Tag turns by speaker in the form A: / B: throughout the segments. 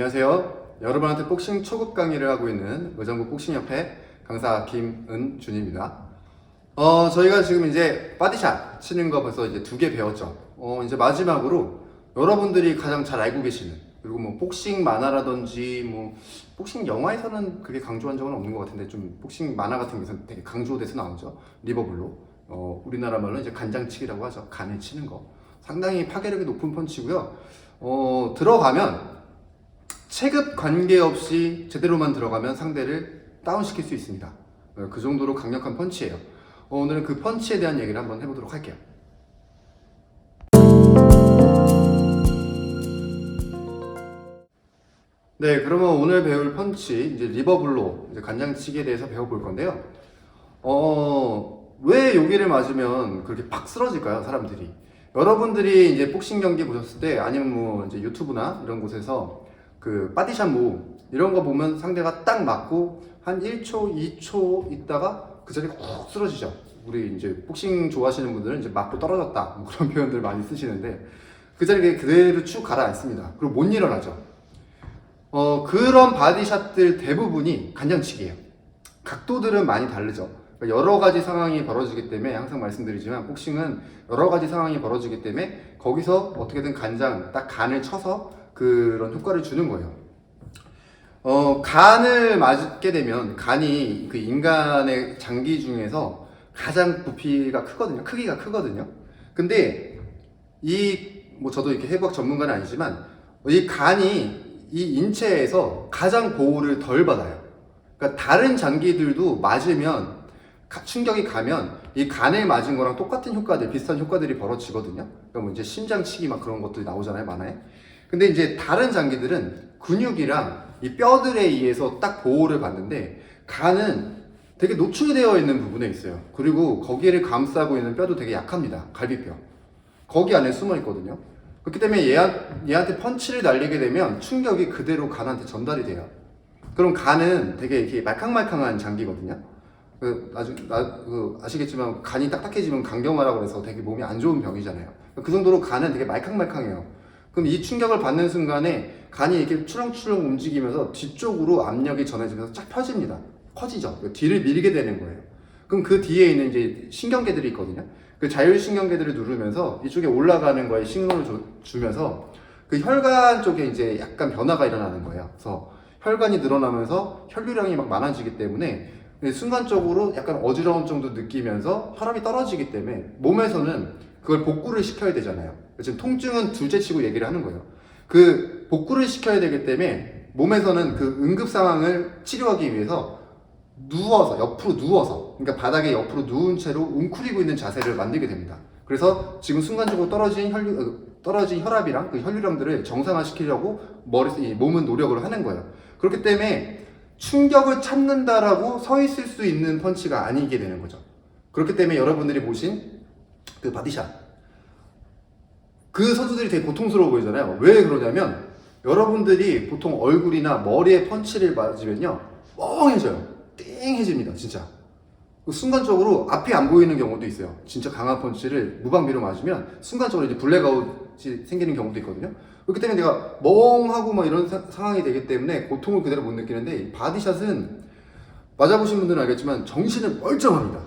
A: 안녕하세요. 여러분한테 복싱 초급 강의를 하고 있는 의정부 복싱협회 강사 김은준입니다. 저희가 지금 이제 바디샷 치는 거 벌써 이제 2개 배웠죠. 이제 마지막으로 여러분들이 가장 잘 알고 계시는, 그리고 뭐 복싱 만화라든지 뭐 복싱 영화에서는 그게 강조한 적은 없는 것 같은데, 좀 복싱 만화 같은 게서 되게 강조돼서 나오죠. 리버블로. 우리나라 말로 이제 간장치기라고 하죠. 간을 치는 거. 상당히 파괴력이 높은 펀치고요. 들어가면 체급 관계없이 제대로만 들어가면 상대를 다운시킬 수 있습니다. 그 정도로 강력한 펀치예요. 오늘은 그 펀치에 대한 얘기를 한번 해보도록 할게요. 네, 그러면 오늘 배울 펀치, 이제 리버블로, 이제 간장치기에 대해서 배워볼 건데요. 왜 여기를 맞으면 그렇게 팍 쓰러질까요, 사람들이? 여러분들이 이제 복싱 경기 보셨을 때, 아니면 뭐 이제 유튜브나 이런 곳에서 그 바디샷 모브 이런 거 보면 상대가 딱 맞고 한 1초, 2초 있다가 그 자리에 훅 쓰러지죠. 우리 이제 복싱 좋아하시는 분들은 이제 맞고 떨어졌다 뭐 그런 표현들 많이 쓰시는데, 그 자리에 그대로 쭉 가라앉습니다. 그리고 못 일어나죠. 그런 바디샷들 대부분이 간장치기예요. 각도들은 많이 다르죠. 그러니까 여러 가지 상황이 벌어지기 때문에, 항상 말씀드리지만 복싱은 여러 가지 상황이 벌어지기 때문에 거기서 어떻게든 딱 간을 쳐서 그런 효과를 주는 거예요. 간을 맞게 되면, 간이 그 인간의 장기 중에서 가장 부피가 크거든요. 크기가 크거든요. 근데 뭐 저도 이렇게 해부학 전문가는 아니지만, 이 간이 이 인체에서 가장 보호를 덜 받아요. 그러니까 다른 장기들도 맞으면, 충격이 가면 이 간에 맞은 거랑 똑같은 효과들, 비슷한 효과들이 벌어지거든요. 그러니까 뭐 이제 심장치기 막 그런 것들이 나오잖아요, 만화에. 근데 이제 다른 장기들은 근육이랑 이 뼈들에 의해서 딱 보호를 받는데, 간은 되게 노출이 되어 있는 부분에 있어요. 그리고 거기를 감싸고 있는 뼈도 되게 약합니다. 갈비뼈. 거기 안에 숨어 있거든요. 그렇기 때문에 얘한테 펀치를 날리게 되면 충격이 그대로 간한테 전달이 돼요. 그럼 간은 되게 이렇게 말캉말캉한 장기거든요. 아시겠지만 간이 딱딱해지면 간경화라고 해서 되게 몸이 안 좋은 병이잖아요. 그 정도로 간은 되게 말캉말캉해요. 그럼 이 충격을 받는 순간에 간이 이렇게 추렁추렁 움직이면서 뒤쪽으로 압력이 전해지면서 쫙 펴집니다. 커지죠. 뒤를 밀게 되는 거예요. 그럼 그 뒤에 있는 이제 신경계들이 있거든요. 그 자율신경계들을 누르면서 이쪽에 올라가는 거에 신호를 주면서 그 혈관 쪽에 이제 약간 변화가 일어나는 거예요. 그래서 혈관이 늘어나면서 혈류량이 막 많아지기 때문에 순간적으로 약간 어지러운 정도 느끼면서 혈압이 떨어지기 때문에 몸에서는 그걸 복구를 시켜야 되잖아요. 지금 통증은 둘째 치고 얘기를 하는 거예요. 그 복구를 시켜야 되기 때문에 몸에서는 그 응급 상황을 치료하기 위해서 옆으로 누워서, 그러니까 바닥에 옆으로 누운 채로 웅크리고 있는 자세를 만들게 됩니다. 그래서 지금 순간적으로 떨어진 혈압이랑 그 혈류량들을 정상화시키려고 몸은 노력을 하는 거예요. 그렇기 때문에 충격을 참는다라고 서 있을 수 있는 펀치가 아니게 되는 거죠. 그렇기 때문에 여러분들이 보신 그 바디샷, 그 선수들이 되게 고통스러워 보이잖아요. 왜 그러냐면, 여러분들이 보통 얼굴이나 머리에 펀치를 맞으면요, 멍해져요. 띵해집니다, 진짜. 순간적으로 앞이 안 보이는 경우도 있어요. 진짜 강한 펀치를 무방비로 맞으면 순간적으로 이제 블랙아웃이 생기는 경우도 있거든요. 그렇기 때문에 내가 멍하고 막 이런 상황이 되기 때문에 고통을 그대로 못 느끼는데, 이 바디샷은 맞아보신 분들은 알겠지만 정신은 멀쩡합니다.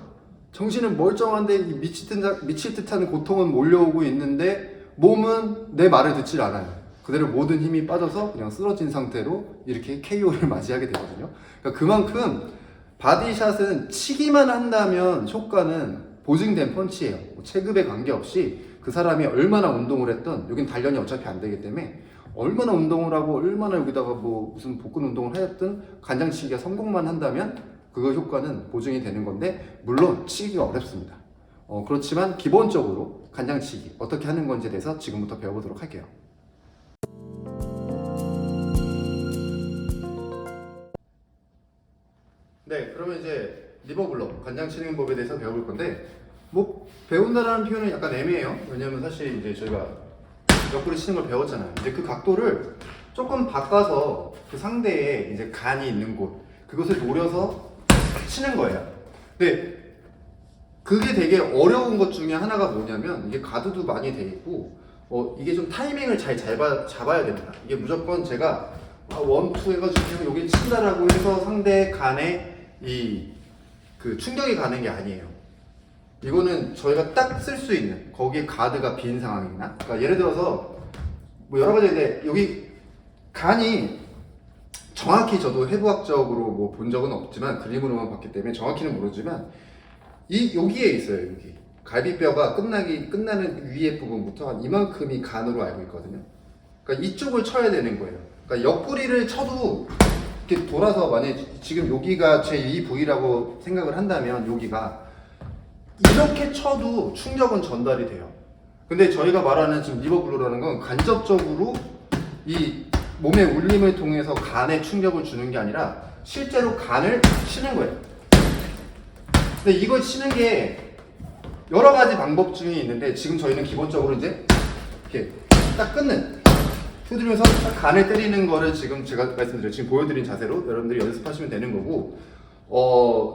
A: 정신은 멀쩡한데 미칠 듯한 고통은 몰려오고 있는데 몸은 내 말을 듣질 않아요. 그대로 모든 힘이 빠져서 그냥 쓰러진 상태로 이렇게 KO를 맞이하게 되거든요. 그러니까 그만큼 바디샷은 치기만 한다면 효과는 보증된 펀치예요. 체급에 관계없이 그 사람이 얼마나 운동을 했던, 여긴 단련이 어차피 안 되기 때문에 얼마나 운동을 하고 얼마나 여기다가 뭐 무슨 복근 운동을 했든 간장치기가 성공만 한다면 그 효과는 보증이 되는 건데, 물론 치기가 어렵습니다. 그렇지만 기본적으로 간장치기 어떻게 하는 건지에 대해서 지금부터 배워보도록 할게요. 네, 그러면 이제 리버블로 간장치는 법에 대해서 배워볼 건데, 뭐 배운다라는 표현은 약간 애매해요. 왜냐면 사실 이제 저희가 옆구리 치는 걸 배웠잖아요. 이제 그 각도를 조금 바꿔서 그 상대의 이제 간이 있는 곳, 그것을 노려서 치는 거예요. 근데 그게 되게 어려운 것 중에 하나가 뭐냐면, 이게 가드도 많이 돼 있고 이게 좀 타이밍을 잘 잡아야 됩니다. 이게 무조건 제가 원투 해가지고 그냥 여기 친다라고 해서 상대 간에 그 충격이 가는 게 아니에요. 이거는 저희가 딱 쓸 수 있는, 거기에 가드가 빈 상황이나, 그러니까 예를 들어서 뭐 여러 가지인데 여기 간이 정확히 저도 해부학적으로 뭐 본 적은 없지만 그림으로만 봤기 때문에 정확히는 모르지만 여기에 있어요. 여기 갈비뼈가 끝나는 위에 부분부터 한 이만큼이 간으로 알고 있거든요. 그러니까 이쪽을 쳐야 되는 거예요. 그러니까 옆구리를 쳐도 이렇게 돌아서, 만약에 지금 여기가 제 2 부위라고 생각을 한다면 여기가 이렇게 쳐도 충격은 전달이 돼요. 근데 저희가 말하는 지금 리버블로라는 건 간접적으로 이 몸의 울림을 통해서 간에 충격을 주는 게 아니라 실제로 간을 치는 거예요. 근데 이걸 치는 게 여러 가지 방법 중에 있는데, 지금 저희는 기본적으로 이제 이렇게 딱 끊는, 두드리면서 딱 간을 때리는 거를 지금 제가 말씀드린, 지금 보여드린 자세로 여러분들이 연습하시면 되는 거고,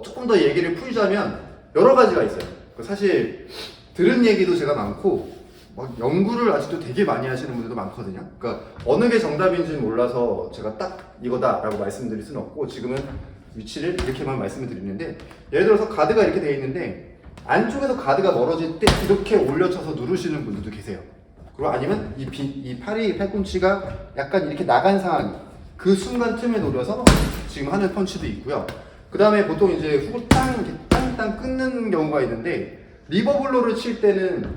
A: 조금 더 얘기를 풀자면 여러 가지가 있어요. 사실 들은 얘기도 제가 많고 막 연구를 아직도 되게 많이 하시는 분들도 많거든요. 그러니까 어느 게 정답인지는 몰라서 제가 딱 이거다라고 말씀드릴 수는 없고, 지금은 위치를 이렇게만 말씀을 드리는데, 예를 들어서 가드가 이렇게 돼 있는데 안쪽에서 가드가 멀어질 때 이렇게 올려쳐서 누르시는 분들도 계세요. 그리고 아니면 이 팔꿈치가 약간 이렇게 나간 상황, 그 순간 틈에 노려서 지금 하는 펀치도 있고요. 그 다음에 보통 이제 후딱 이렇게 땅땅 끊는 경우가 있는데, 리버블로를 칠 때는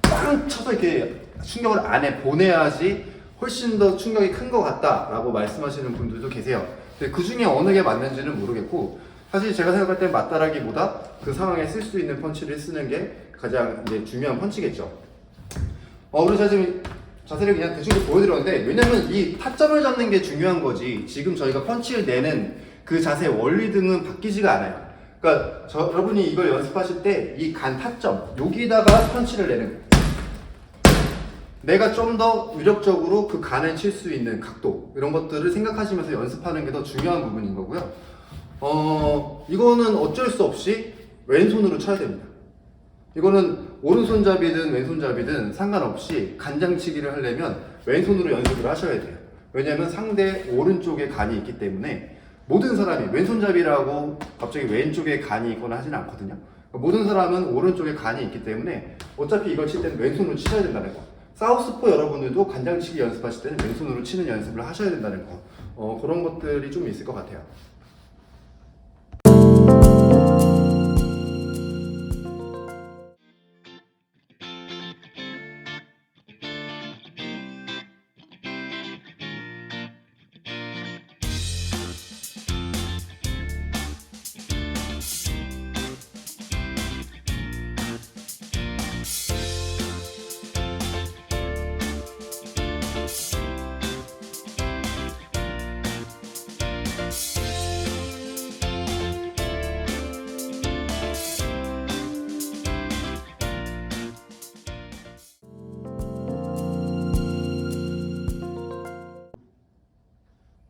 A: 빵 쳐서 이렇게 충격을 안에 보내야지 훨씬 더 충격이 큰 것 같다라고 말씀하시는 분들도 계세요. 근데 그 중에 어느 게 맞는지는 모르겠고, 사실 제가 생각할 때 맞다라기보다 그 상황에 쓸 수 있는 펀치를 쓰는 게 가장 이제 중요한 펀치겠죠. 그리고 제가 지금 자세를 그냥 대충 보여드렸는데, 왜냐면 이 타점을 잡는 게 중요한 거지, 지금 저희가 펀치를 내는 그 자세 원리 등은 바뀌지가 않아요. 그러니까 여러분이 이걸 연습하실 때 이 간 타점, 여기다가 펀치를 내는 거예요. 내가 좀 더 유력적으로 그 간을 칠 수 있는 각도, 이런 것들을 생각하시면서 연습하는 게 더 중요한 부분인 거고요. 이거는 어쩔 수 없이 왼손으로 쳐야 됩니다. 이거는 오른손잡이든 왼손잡이든 상관없이 간장치기를 하려면 왼손으로 연습을 하셔야 돼요. 왜냐면 상대 오른쪽에 간이 있기 때문에, 모든 사람이 왼손잡이라고 갑자기 왼쪽에 간이 있거나 하지는 않거든요. 모든 사람은 오른쪽에 간이 있기 때문에 어차피 이걸 칠 때는 왼손으로 치셔야 된다는 거. 사우스포 여러분들도 간장치기 연습하실 때는 왼손으로 치는 연습을 하셔야 된다는 거. 그런 것들이 좀 있을 것 같아요.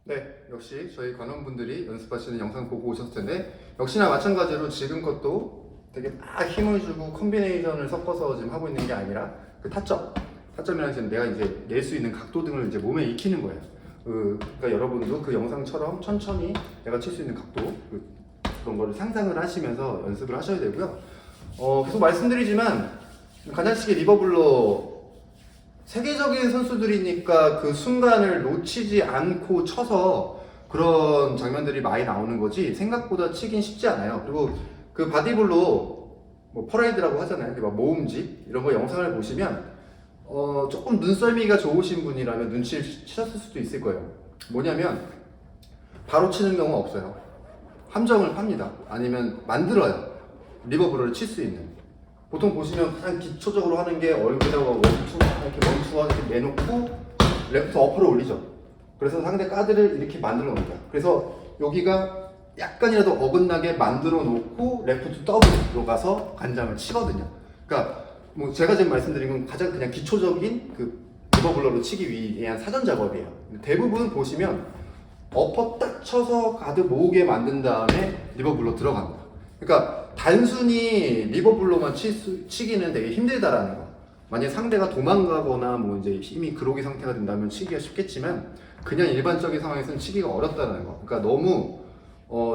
A: 네, 역시 저희 관원분들이 연습하시는 영상 보고 오셨을 텐데, 역시나 마찬가지로 지금 것도 되게 막 힘을 주고 콤비네이션을 섞어서 지금 하고 있는 게 아니라, 그 타점이라는 지금 내가 이제 낼 수 있는 각도 등을 이제 몸에 익히는 거예요. 그러니까 여러분도 그 영상처럼 천천히 내가 칠 수 있는 각도, 그런 거를 상상을 하시면서 연습을 하셔야 되고요. 계속 말씀드리지만 간장치기 리버블로 세계적인 선수들이니까 그 순간을 놓치지 않고 쳐서 그런 장면들이 많이 나오는 거지, 생각보다 치긴 쉽지 않아요. 그리고 그 바디블로 뭐 퍼레이드라고 하잖아요. 막 모음집 이런 거 영상을 보시면 조금 눈썰미가 좋으신 분이라면 눈치를 채셨을 수도 있을 거예요. 뭐냐면 바로 치는 경우 없어요. 함정을 팝니다. 아니면 만들어요. 리버블로를 칠 수 있는. 보통 보시면 가장 기초적으로 하는 게 얼굴에다가 원투, 이렇게 원투와 이렇게 내놓고 레프트 어퍼를 올리죠. 그래서 상대 가드를 이렇게 만들어 놓습니다. 그래서 여기가 약간이라도 어긋나게 만들어 놓고 레프트 더블로 가서 간장을 치거든요. 그러니까 뭐 제가 지금 말씀드린 건 가장 그냥 기초적인 그 리버블러로 치기 위한 사전 작업이에요. 대부분 보시면 어퍼 딱 쳐서 가드 모으게 만든 다음에 리버블러 들어갑니다. 그러니까 단순히 리버블로만 치기는 되게 힘들다라는 거. 만약 상대가 도망가거나 뭐 이제 힘이 그로기 상태가 된다면 치기가 쉽겠지만 그냥 일반적인 상황에서는 치기가 어렵다는 거. 그러니까 너무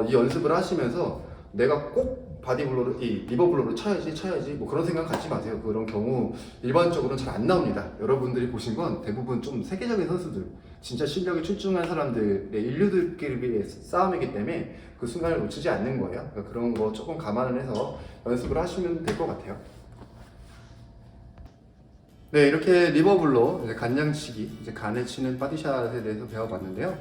A: 이 연습을 하시면서 내가 꼭 바디블로를 이 리버블로를 쳐야지 뭐 그런 생각 갖지 마세요. 그런 경우 일반적으로는 잘 안 나옵니다. 여러분들이 보신 건 대부분 좀 세계적인 선수들, 진짜 실력이 출중한 사람들의 인류들끼리의 싸움이기 때문에 그 순간을 놓치지 않는 거예요. 그러니까 그런 거 조금 감안을 해서 연습을 하시면 될 것 같아요. 네, 이렇게 리버블로 이제 간장치기, 이제 간을 치는 바디샷에 대해서 배워봤는데요.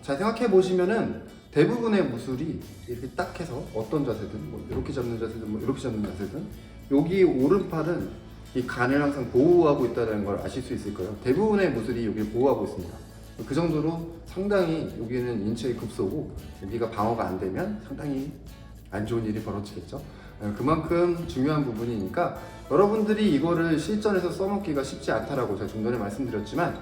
A: 잘 생각해 보시면은 대부분의 무술이 이렇게 딱 해서 어떤 자세든, 뭐 이렇게 잡는 자세든, 뭐 이렇게 잡는 자세든, 여기 오른팔은 이 간을 항상 보호하고 있다는 걸 아실 수 있을 거예요. 대부분의 무술이 여기를 보호하고 있습니다. 그 정도로 상당히 여기는 인체의 급소고 여기가 방어가 안 되면 상당히 안 좋은 일이 벌어지겠죠. 그만큼 중요한 부분이니까 여러분들이 이거를 실전에서 써먹기가 쉽지 않다라고 제가 좀 전에 말씀드렸지만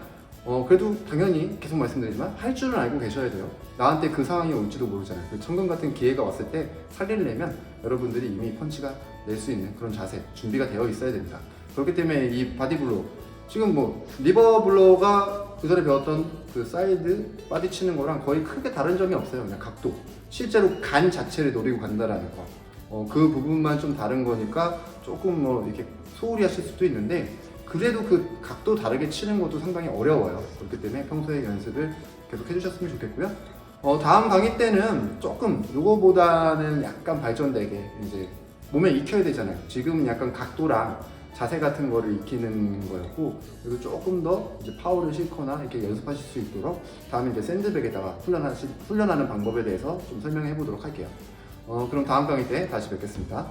A: 그래도 당연히 계속 말씀드리지만 할 줄은 알고 계셔야 돼요. 나한테 그 상황이 올지도 모르잖아요. 그 청금 같은 기회가 왔을 때 살리려면 여러분들이 이미 펀치가 낼 수 있는 그런 자세, 준비가 되어 있어야 됩니다. 그렇기 때문에 이 바디블로, 지금 뭐 리버블로가 그 전에 배웠던 그 사이드 바디 치는 거랑 거의 크게 다른 점이 없어요. 그냥 각도, 실제로 간 자체를 노리고 간다라는 거, 그 부분만 좀 다른 거니까 조금 뭐 이렇게 소홀히 하실 수도 있는데 그래도 그 각도 다르게 치는 것도 상당히 어려워요. 그렇기 때문에 평소에 연습을 계속 해주셨으면 좋겠고요. 다음 강의 때는 조금 요거보다는 약간 발전되게 이제 몸에 익혀야 되잖아요. 지금은 약간 각도랑 자세 같은 거를 익히는 거였고, 그리고 조금 더 이제 파워를 싣거나 이렇게 연습하실 수 있도록 다음에 이제 샌드백에다가 훈련하는 방법에 대해서 좀 설명해 보도록 할게요. 그럼 다음 강의 때 다시 뵙겠습니다.